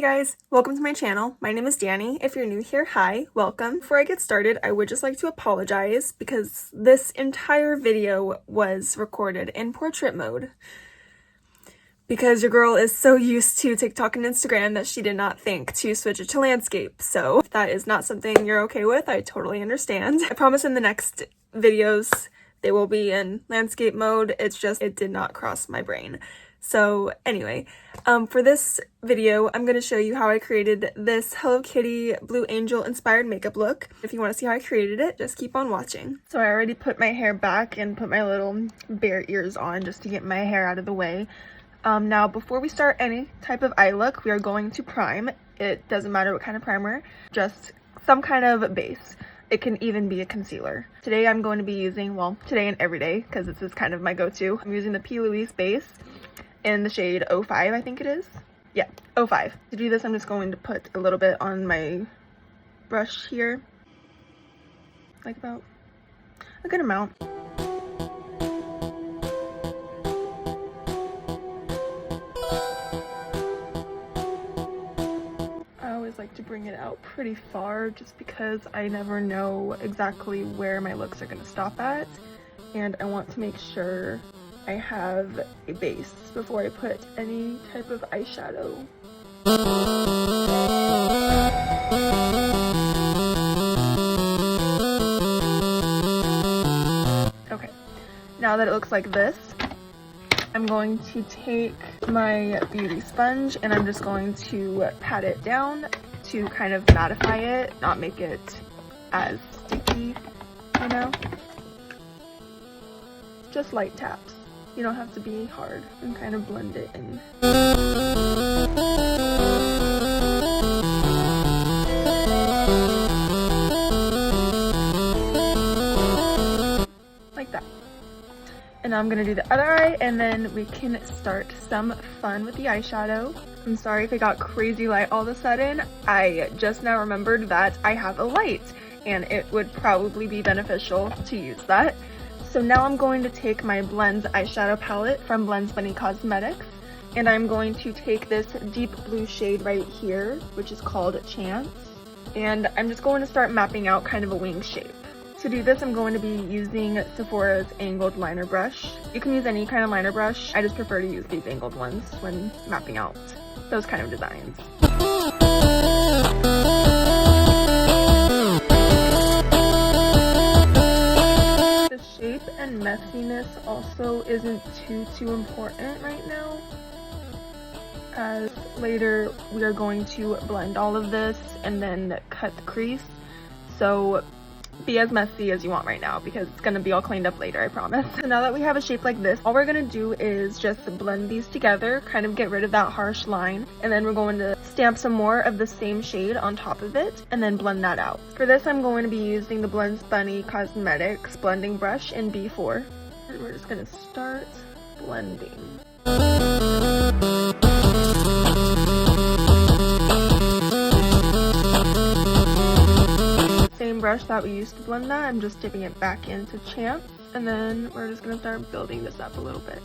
Hey guys, welcome to my channel. My name is Danny. If you're new here, hi, welcome. Before I get started, I would just like to apologize because this entire video was recorded in portrait mode. Because your girl is so used to TikTok and Instagram that she did not think to switch it to landscape. So if that is not something you're okay with, I totally understand. I promise in the next videos, they will be in landscape mode. It's just, it did not cross my brain. So anyway, for this video, I'm going to show you how I created this Hello Kitty Blue Angel inspired makeup look. If you want to see how I created it, just keep on watching. So I already put my hair back and put my little bear ears on just to get my hair out of the way. Now before we start any type of eye look, we are going to prime. It doesn't matter what kind of primer, just some kind of base. It can even be a concealer. Today I'm going to be using, well, today and every day, because this is kind of my go-to. I'm using the P. Louise base in the shade 05, I think it is. Yeah, 05. To do this, I'm just going to put a little bit on my brush here. Like about a good amount. I always like to bring it out pretty far just because I never know exactly where my looks are going to stop at. And I want to make sure I have a base before I put any type of eyeshadow. Okay, now that it looks like this, I'm going to take my beauty sponge and I'm just going to pat it down to kind of mattify it, not make it as sticky, you know? Just light taps. You don't have to be hard, and kind of blend it in. Like that. And now I'm gonna do the other eye, and then we can start some fun with the eyeshadow. I'm sorry if it got crazy light all of a sudden. I just now remembered that I have a light, and it would probably be beneficial to use that. So now I'm going to take my Blends eyeshadow palette from Blends Bunny Cosmetics, and I'm going to take this deep blue shade right here, which is called Chance, and I'm just going to start mapping out kind of a wing shape. To do this, I'm going to be using Sephora's angled liner brush. You can use any kind of liner brush. I just prefer to use these angled ones when mapping out those kind of designs. Shape and messiness also isn't too important right now, as later we are going to blend all of this and then cut the crease. So be as messy as you want right now because it's going to be all cleaned up later, I promise. So now that we have a shape like this, all we're going to do is just blend these together, kind of get rid of that harsh line, and then we're going to stamp some more of the same shade on top of it and then blend that out. For this, I'm going to be using the Blends Bunny Cosmetics blending brush in B4, and we're just going to start blending. Same brush that we used to blend that, I'm just dipping it back into Chance, and then we're just going to start building this up a little bit.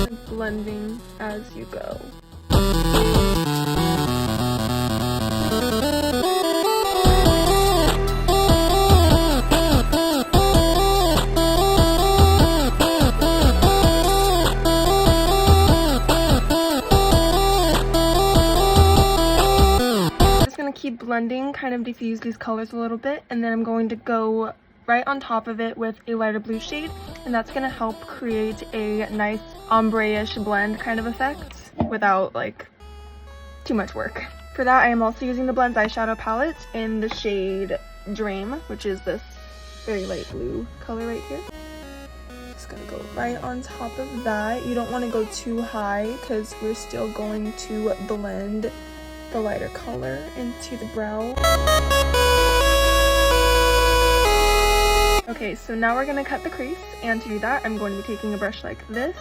And blending as you go. Keep blending, kind of diffuse these colors a little bit, and then I'm going to go right on top of it with a lighter blue shade, and that's going to help create a nice ombre-ish blend kind of effect without like too much work. For that, I am also using the Blends eyeshadow palette in the shade Dream, which is this very light blue color right here. Just gonna go right on top of that. You don't want to go too high because we're still going to blend the lighter color into the brow. Okay, so now we're gonna cut the crease, and to do that, I'm going to be taking a brush like this.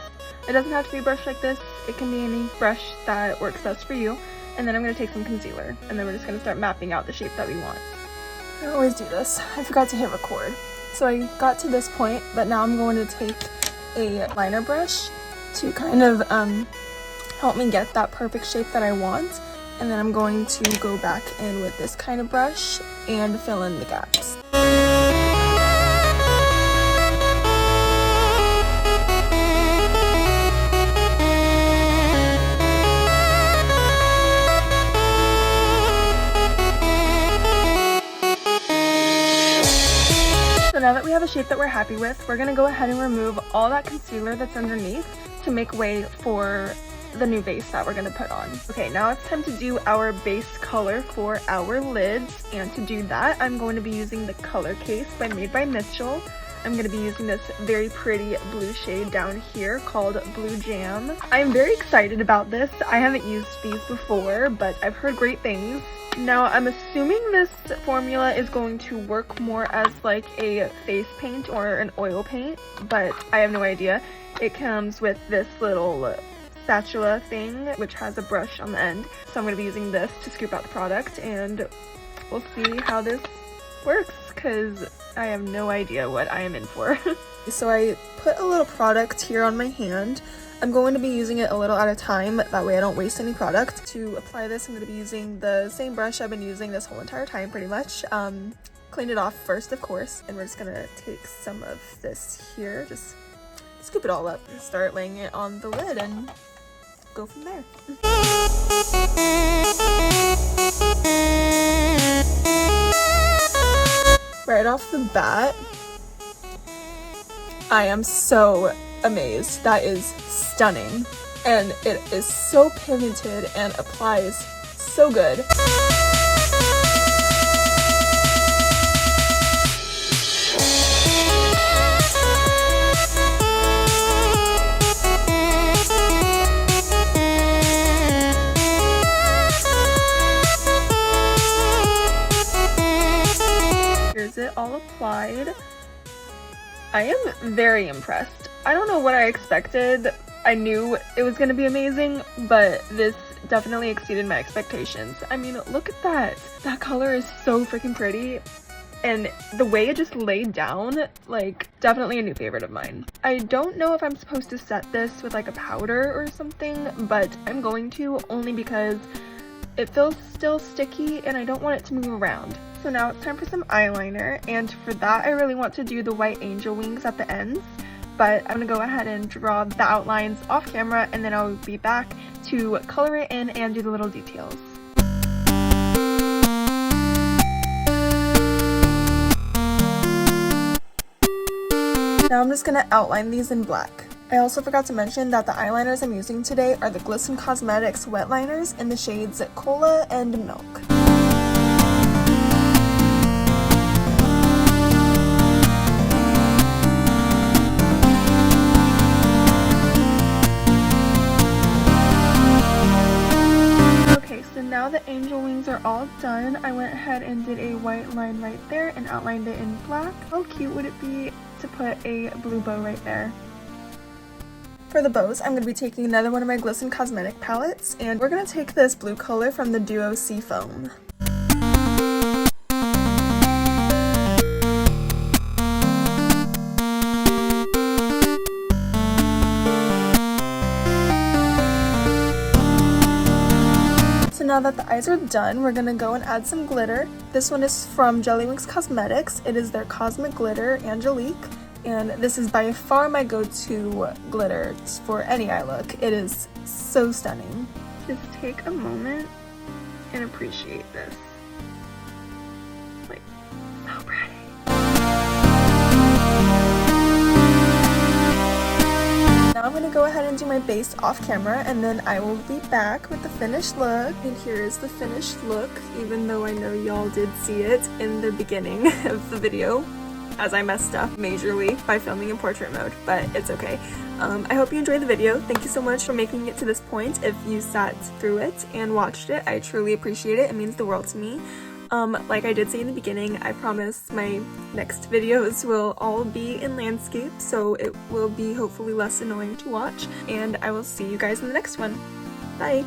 It doesn't have to be a brush like this, it can be any brush that works best for you. And then I'm gonna take some concealer, and then we're just gonna start mapping out the shape that we want. I always do this. I forgot to hit record. So I got to this point, but now I'm going to take a liner brush to kind of help me get that perfect shape that I want. And then I'm going to go back in with this kind of brush and fill in the gaps. So now that we have a shape that we're happy with, we're gonna go ahead and remove all that concealer that's underneath to make way for the new base that we're gonna put on. Okay, now it's time to do our base color for our lids, and to do that, I'm going to be using the Color Case by Made by Mitchell. I'm going to be using this very pretty blue shade down here called Blue Jam. I'm very excited about this. I haven't used these before, but I've heard great things. Now, I'm assuming this formula is going to work more as like a face paint or an oil paint, but I have no idea. It comes with this little spatula thing, which has a brush on the end. So I'm going to be using this to scoop out the product, and we'll see how this works, because I have no idea what I am in for. So I put a little product here on my hand. I'm going to be using it a little at a time, that way I don't waste any product. To apply this, I'm going to be using the same brush I've been using this whole entire time, pretty much. Cleaned it off first, of course, and we're just going to take some of this here, just scoop it all up, and start laying it on the lid and go from there. Right off the bat, I am so amazed. That is stunning, and it is so pigmented and applies so good. Here's it all applied. I am very impressed. I don't know what I expected. I knew it was going to be amazing, but this definitely exceeded my expectations. I mean, look at that. That color is so freaking pretty, and the way it just laid down, like, definitely a new favorite of mine. I don't know if I'm supposed to set this with like a powder or something, but I'm going to, only because it feels still sticky and I don't want it to move around. So now it's time for some eyeliner, and for that I really want to do the white angel wings at the ends, but I'm going to go ahead and draw the outlines off camera, and then I'll be back to color it in and do the little details. Now I'm just going to outline these in black. I also forgot to mention that the eyeliners I'm using today are the Glisten Cosmetics wet liners in the shades Cola and Milk. Now the angel wings are all done, I went ahead and did a white line right there and outlined it in black. How cute would it be to put a blue bow right there? For the bows, I'm going to be taking another one of my Glisten Cosmetic palettes, and we're going to take this blue color from the Duo Seafoam. Now that the eyes are done, we're gonna go and add some glitter. This one is from Jellywinks Cosmetics. It is their Cosmic Glitter Angelique, and this is by far my go-to glitter for any eye look. It is so stunning. Just take a moment and appreciate this. Like, so pretty. Now I'm going to go ahead and do my base off camera, and then I will be back with the finished look. And here is the finished look, even though I know y'all did see it in the beginning of the video, as I messed up majorly by filming in portrait mode, but it's okay. I hope you enjoyed the video. Thank you so much for making it to this point. If you sat through it and watched it, I truly appreciate it. It means the world to me. Like I did say in the beginning, I promise my next videos will all be in landscape, so it will be hopefully less annoying to watch, and I will see you guys in the next one. Bye!